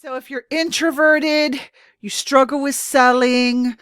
So if you're introverted, you struggle with selling,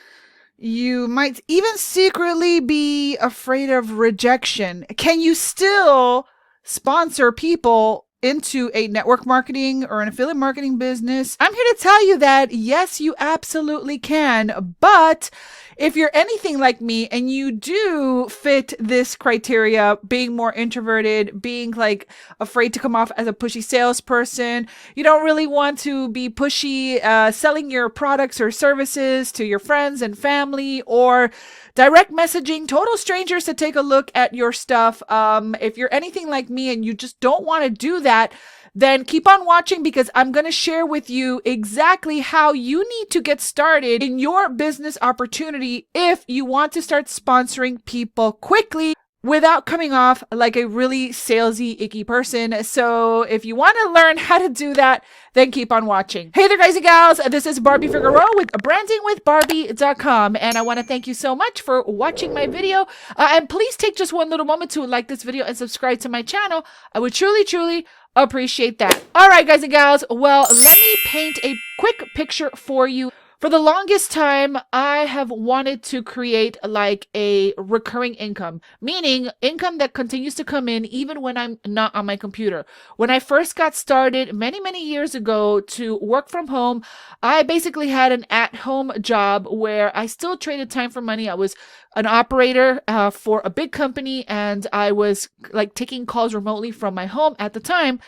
you might even secretly be afraid of rejection. Can you still sponsor people into a network marketing or an affiliate marketing business? I'm here to tell you that yes, you absolutely can. But if you're anything like me and you do fit this criteria, being more introverted, being like afraid to come off as a pushy salesperson, you don't really want to be pushy, selling your products or services to your friends and family, or direct messaging total strangers to take a look at your stuff. If you're anything like me and you just don't want to do that, then keep on watching, because I'm going to share with you exactly how you need to get started in your business opportunity if you want to start sponsoring people quickly without coming off like a really salesy, icky person. So if you want to learn how to do that, then keep on watching. Hey there, guys and gals. This is Barbie Figueroa with brandingwithbarbie.com. And I want to thank you so much for watching my video. And please take just one little moment to like this video and subscribe to my channel. I would truly, truly appreciate that. All right, guys and gals. Well, let me paint a quick picture for you. For the longest time, I have wanted to create like a recurring income, meaning income that continues to come in even when I'm not on my computer. When I first got started many, many years ago to work from home, I basically had an at-home job where I still traded time for money. I was an operator for a big company, and I was like taking calls remotely from my home at the time.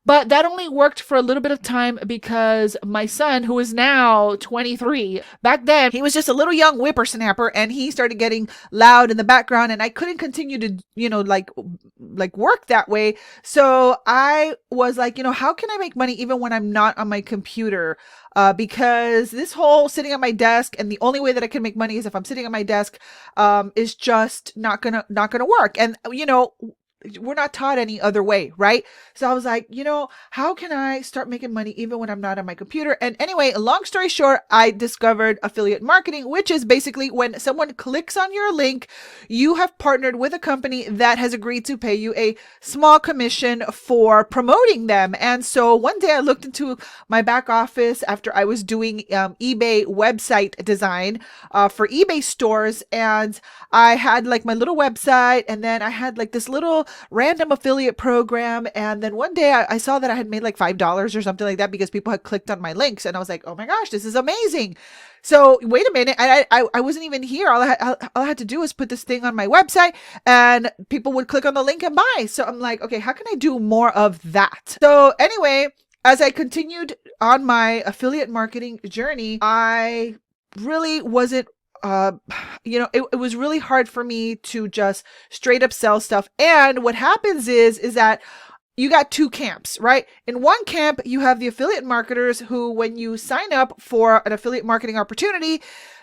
But that only worked for a little bit of time because my son, who is now 23, back then he was just a little young whippersnapper, and he started getting loud in the background, and I couldn't continue to, like work that way. So I was like, how can I make money even when I'm not on my computer? Because this whole sitting at my desk, and the only way that I can make money is if I'm sitting at my desk, is just not gonna work. And we're not taught any other way, right? So I was like, how can I start making money even when I'm not on my computer? And anyway, long story short, I discovered affiliate marketing, which is basically when someone clicks on your link, you have partnered with a company that has agreed to pay you a small commission for promoting them. And so one day I looked into my back office after I was doing eBay website design for eBay stores, and I had like my little website, and then I had like this little random affiliate program. And then one day I saw that I had made like $5 or something like that because people had clicked on my links, and I was like, oh my gosh, this is amazing. So wait a minute, I wasn't even here. All I had to do was put this thing on my website, and people would click on the link and buy. So I'm like, okay, how can I do more of that? So anyway, as I continued on my affiliate marketing journey, I really wasn't it was really hard for me to just straight up sell stuff. And what happens is that you got two camps, right? In one camp, you have the affiliate marketers who, when you sign up for an affiliate marketing opportunity,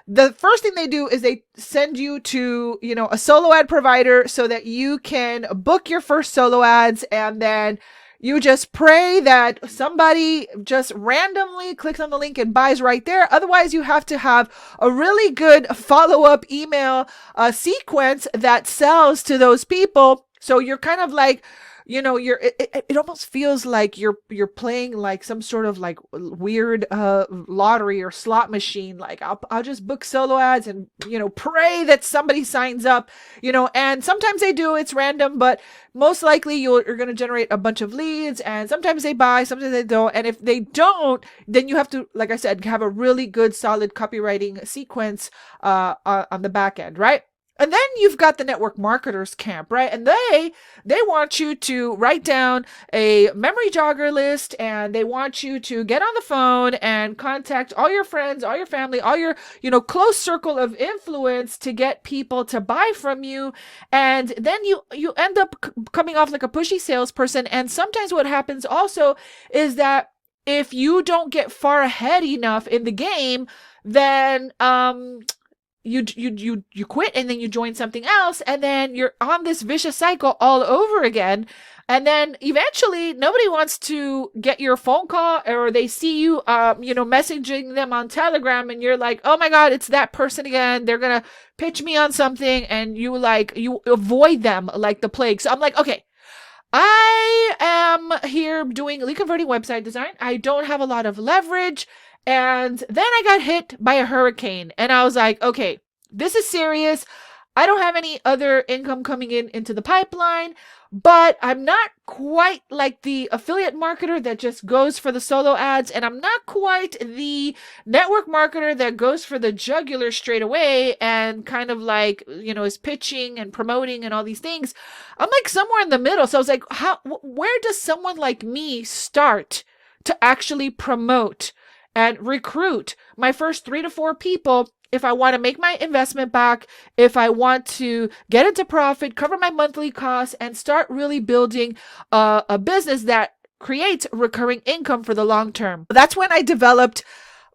the first thing they do is they send you to, a solo ad provider so that you can book your first solo ads, and then you just pray that somebody just randomly clicks on the link and buys right there. Otherwise, you have to have a really good follow-up email sequence that sells to those people. So you're kind of like, it almost feels like you're playing like some sort of like weird lottery or slot machine. Like I'll just book solo ads and pray that somebody signs up, and sometimes they do, it's random, but most likely you're going to generate a bunch of leads, and sometimes they buy, sometimes they don't. And if they don't, then you have to, like I said, have a really good solid copywriting sequence on the back end, right? And then you've got the network marketers camp, right? And they want you to write down a memory jogger list, and they want you to get on the phone and contact all your friends, all your family, all your, close circle of influence to get people to buy from you. And then you end up coming off like a pushy salesperson. And sometimes what happens also is that if you don't get far ahead enough in the game, then, you quit, and then you join something else, and then you're on this vicious cycle all over again. And then eventually nobody wants to get your phone call, or they see you, messaging them on Telegram, and you're like, oh my God, it's that person again. They're going to pitch me on something. And you avoid them like the plague. So I'm like, okay, I am here doing lead converting website design. I don't have a lot of leverage. And then I got hit by a hurricane and I was like, okay, this is serious. I don't have any other income coming into the pipeline, but I'm not quite like the affiliate marketer that just goes for the solo ads. And I'm not quite the network marketer that goes for the jugular straight away and kind of like, is pitching and promoting and all these things. I'm like somewhere in the middle. So I was like, where does someone like me start to actually promote and recruit my first 3 to 4 people if I want to make my investment back, if I want to get into profit, cover my monthly costs, and start really building a business that creates recurring income for the long term? That's when I developed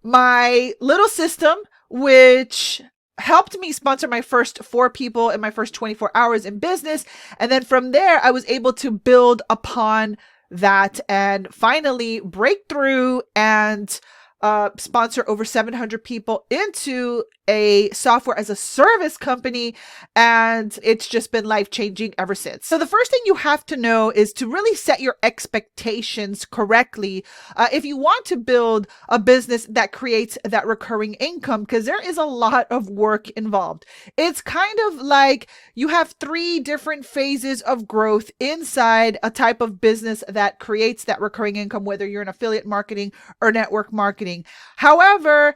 my little system, which helped me sponsor my first 4 people in my first 24 hours in business. And then from there, I was able to build upon that and finally break through and sponsor over 700 people into a software as a service company. And it's just been life-changing ever since. So the first thing you have to know is to really set your expectations correctly if you want to build a business that creates that recurring income, because there is a lot of work involved. It's kind of like you have 3 different phases of growth inside a type of business that creates that recurring income, whether you're in affiliate marketing or network marketing. However,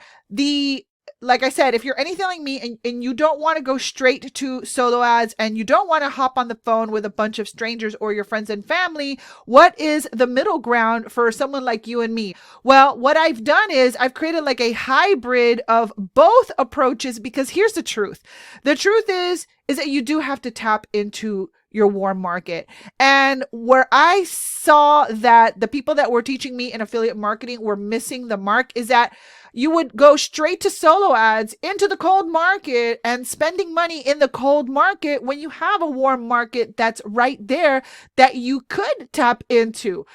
like I said, if you're anything like me and you don't want to go straight to solo ads and you don't want to hop on the phone with a bunch of strangers or your friends and family, what is the middle ground for someone like you and me? Well, what I've done is I've created like a hybrid of both approaches, because here's the truth. The truth is that you do have to tap into your warm market. And where I saw that the people that were teaching me in affiliate marketing were missing the mark is that you would go straight to solo ads into the cold market and spending money in the cold market when you have a warm market that's right there that you could tap into.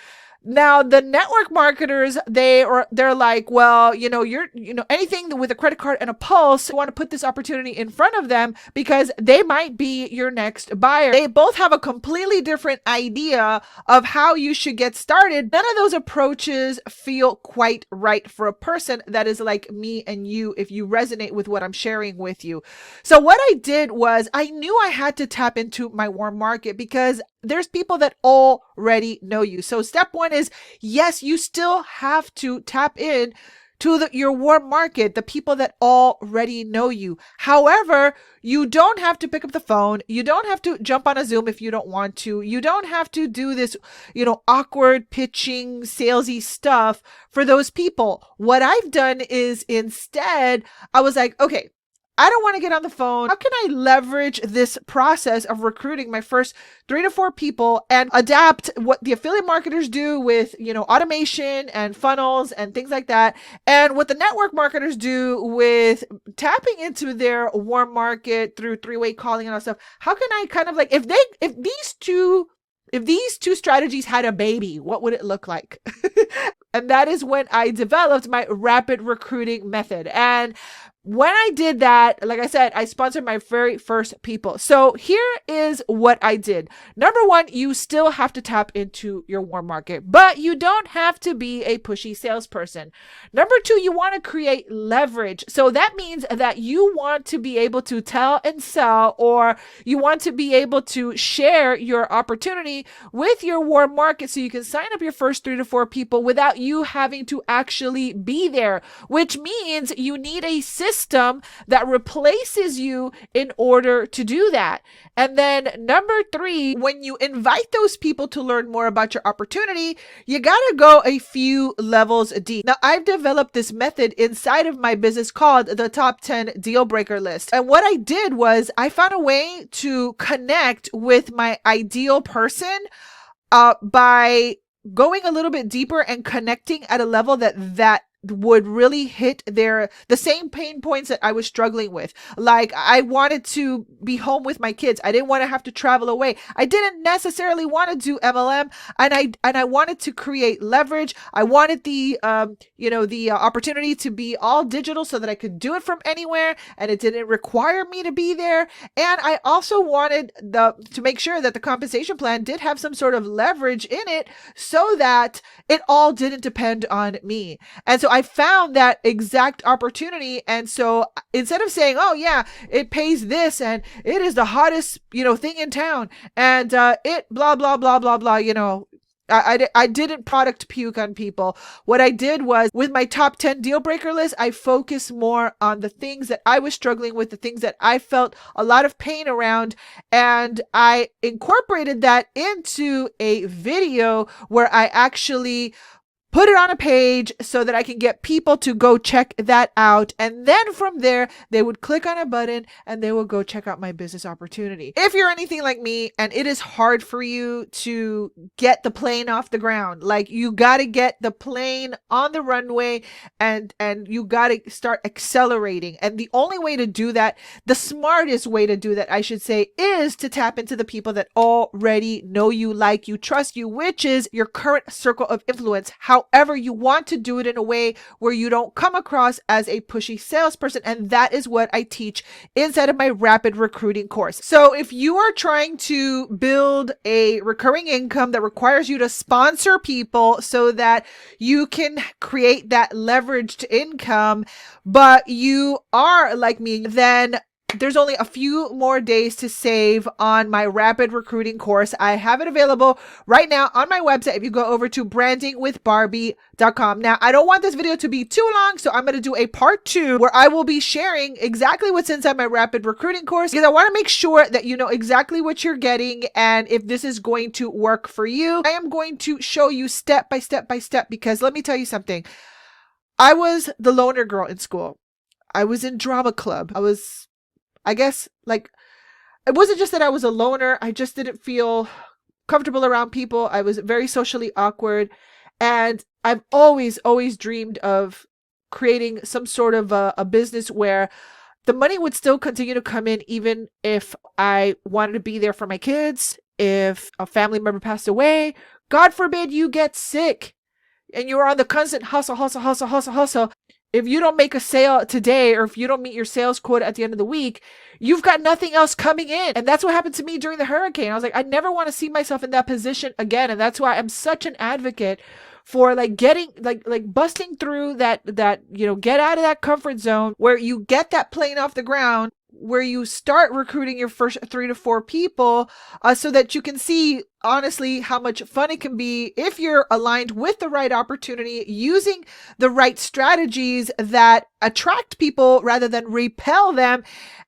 Now, the network marketers, they're like, well, you're anything with a credit card and a pulse, you want to put this opportunity in front of them because they might be your next buyer. They both have a completely different idea of how you should get started. None of those approaches feel quite right for a person that is like me and you, if you resonate with what I'm sharing with you. So what I did was I knew I had to tap into my warm market because there's people that already know you. So step 1 is, yes, you still have to tap in to your warm market, the people that already know you. However, you don't have to pick up the phone. You don't have to jump on a Zoom if you don't want to. You don't have to do this, awkward pitching, salesy stuff for those people. What I've done is instead, I was like, okay, I don't want to get on the phone. How can I leverage this process of recruiting my first 3 to 4 people and adapt what the affiliate marketers do with, automation and funnels and things like that, and what the network marketers do with tapping into their warm market through 3-way calling and all that stuff? How can I kind of like, if these two strategies had a baby, what would it look like? And that is when I developed my rapid recruiting method. And when I did that, like I said, I sponsored my very first people. So here is what I did. Number 1, you still have to tap into your warm market, but you don't have to be a pushy salesperson. Number 2, you want to create leverage. So that means that you want to be able to tell and sell, or you want to be able to share your opportunity with your warm market so you can sign up your first 3 to 4 people without you having to actually be there, which means you need a system that replaces you in order to do that. And then number 3, when you invite those people to learn more about your opportunity, you got to go a few levels deep. Now, I've developed this method inside of my business called the Top 10 Deal Breaker List. And what I did was I found a way to connect with my ideal person by going a little bit deeper and connecting at a level that would really hit the same pain points that I was struggling with. Like, I wanted to be home with my kids. I didn't want to have to travel away. I didn't necessarily want to do MLM, and I wanted to create leverage. I wanted the opportunity to be all digital so that I could do it from anywhere, and it didn't require me to be there. And I also wanted to make sure that the compensation plan did have some sort of leverage in it so that it all didn't depend on me. And so I found that exact opportunity. And so instead of saying, oh yeah, it pays this and it is the hottest, thing in town, and it blah, blah, blah, blah, blah, I didn't product puke on people. What I did was, with my top 10 deal breaker list, I focused more on the things that I was struggling with, the things that I felt a lot of pain around. And I incorporated that into a video where I actually put it on a page so that I can get people to go check that out. And then from there, they would click on a button and they will go check out my business opportunity. If you're anything like me and it is hard for you to get the plane off the ground, like, you got to get the plane on the runway and you got to start accelerating. And the only way to do that, the smartest way to do that, I should say, is to tap into the people that already know you, like you, trust you, which is your current circle of influence. However, you want to do it in a way where you don't come across as a pushy salesperson. And that is what I teach inside of my rapid recruiting course. So if you are trying to build a recurring income that requires you to sponsor people so that you can create that leveraged income, but you are like me, then there's only a few more days to save on my rapid recruiting course. I have it available right now on my website. If you go over to brandingwithbarbie.com. Now, I don't want this video to be too long, so I'm going to do a part 2 where I will be sharing exactly what's inside my rapid recruiting course, because I want to make sure that you know exactly what you're getting and if this is going to work for you. I am going to show you step by step by step, because let me tell you something. I was the loner girl in school. I was in drama club. I guess, like, it wasn't just that I was a loner. I just didn't feel comfortable around people. I was very socially awkward. And I've always dreamed of creating some sort of a business where the money would still continue to come in, even if I wanted to be there for my kids, if a family member passed away. God forbid you get sick and you're on the constant hustle. If you don't make a sale today, or if you don't meet your sales quota at the end of the week, you've got nothing else coming in. And that's what happened to me during the hurricane. I was like, I never want to see myself in that position again. And that's why I'm such an advocate for getting busting through that, get out of that comfort zone where you get that plane off the ground, where you start recruiting your first 3 to 4 people, so that you can see honestly how much fun it can be if you're aligned with the right opportunity, using the right strategies that attract people rather than repel them.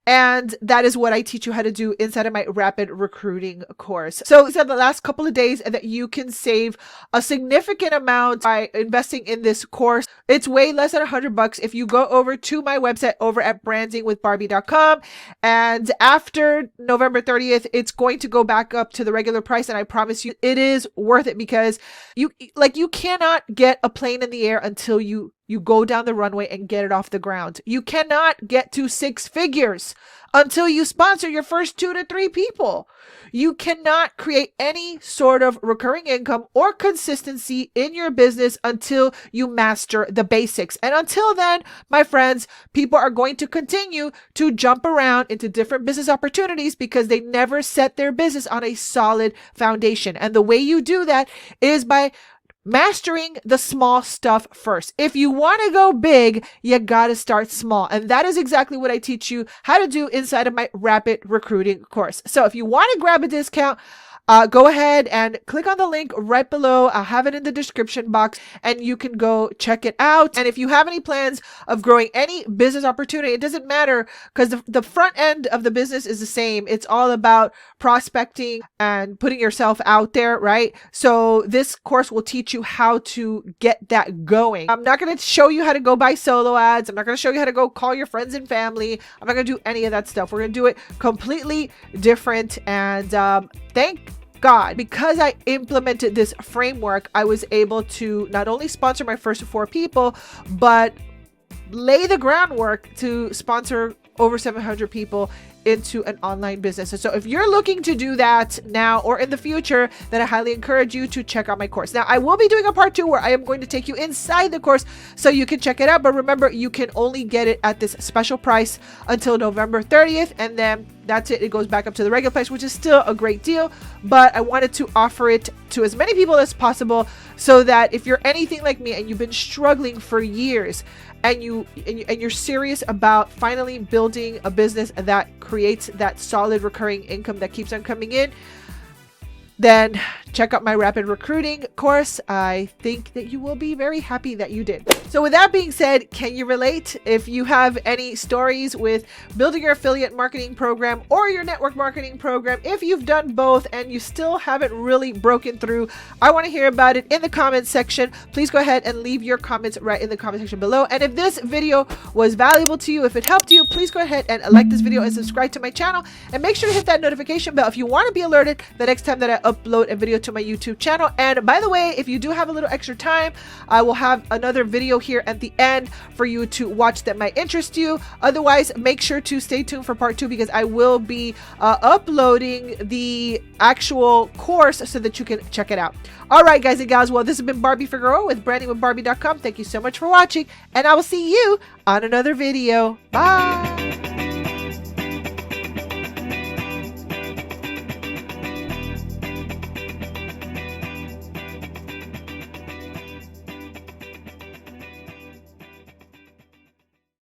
And that is what I teach you how to do inside of my rapid recruiting course. So it's the last couple of days that you can save a significant amount by investing in this course. It's way less than $100 if you go over to my website over at brandingwithbarbie.com. And after November 30th, it's going to go back up to the regular price. And I promise you, it is worth it, because you cannot get a plane in the air until you go down the runway and get it off the ground. You cannot get to 6 figures until you sponsor your first 2 to 3 people. You cannot create any sort of recurring income or consistency in your business until you master the basics. And until then, my friends, people are going to continue to jump around into different business opportunities because they never set their business on a solid foundation. And the way you do that is by mastering the small stuff first. If you want to go big, you got to start small. And that is exactly what I teach you how to do inside of my rapid recruiting course. So if you want to grab a discount, go ahead and click on the link right below. I'll have it in the description box and you can go check it out. And if you have any plans of growing any business opportunity, it doesn't matter, because the front end of the business is the same. It's all about prospecting and putting yourself out there, right? So this course will teach you how to get that going. I'm not going to show you how to go buy solo ads. I'm not going to show you how to go call your friends and family. I'm not going to do any of that stuff. We're going to do it completely different. And thank God. Because I implemented this framework, I was able to not only sponsor my first 4 people, but lay the groundwork to sponsor over 700 people into an online business. And so if you're looking to do that now or in the future, then I highly encourage you to check out my course. Now, I will be doing a part 2 where I am going to take you inside the course so you can check it out. But remember, you can only get it at this special price until November 30th. And then that's it. It goes back up to the regular price, which is still a great deal. But I wanted to offer it to as many people as possible so that if you're anything like me and you've been struggling for years, and you're serious about finally building a business that creates that solid recurring income that keeps on coming in, then check out my rapid recruiting course. I think that you will be very happy that you did. So with that being said, can you relate? If you have any stories with building your affiliate marketing program or your network marketing program, if you've done both and you still haven't really broken through, I want to hear about it in the comments section. Please go ahead and leave your comments right in the comment section below. And if this video was valuable to you, if it helped you, please go ahead and like this video and subscribe to my channel, and make sure to hit that notification bell if you want to be alerted the next time that I upload a video to my YouTube channel. And by the way, if you do have a little extra time, I will have another video here at the end for you to watch that might interest you. Otherwise, make sure to stay tuned for part 2 because I will be uploading the actual course so that you can check it out. All right, guys and gals, well, this has been Barbie Figueroa with brandingwithbarbie.com. Thank you so much for watching, and I will see you on another video. Bye.